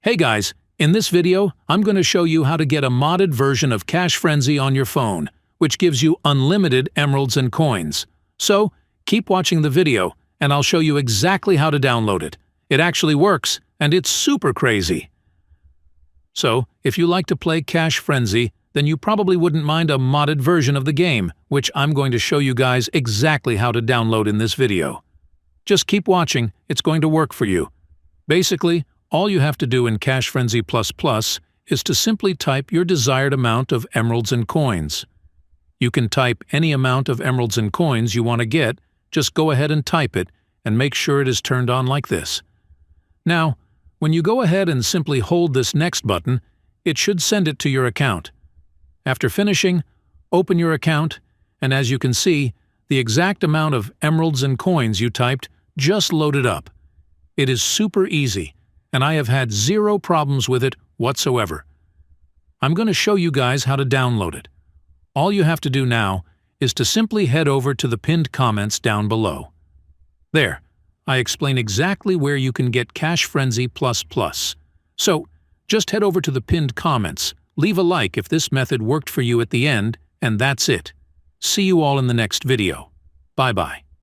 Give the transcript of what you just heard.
Hey guys, in this video, I'm going to show you how to get a modded version of Cash Frenzy on your phone, which gives you unlimited emeralds and coins. So, keep watching the video, and I'll show you exactly how to download it. It actually works, and it's super crazy. So, if you like to play Cash Frenzy, then you probably wouldn't mind a modded version of the game, which I'm going to show you guys exactly how to download in this video. Just keep watching, it's going to work for you. Basically, all you have to do in Cash Frenzy ++ is to simply type your desired amount of emeralds and coins. You can type any amount of emeralds and coins you want to get, just go ahead and type it, and make sure it is turned on like this. Now, when you go ahead and simply hold this next button, it should send it to your account. After finishing, open your account, and as you can see, the exact amount of emeralds and coins you typed just loaded up. It is super easy, and I have had zero problems with it whatsoever. I'm going to show you guys how to download it. All you have to do now is to simply head over to the pinned comments down below. There, I explain exactly where you can get Cash Frenzy ++. So, just head over to the pinned comments, leave a like if this method worked for you at the end, and that's it. See you all in the next video. Bye-bye.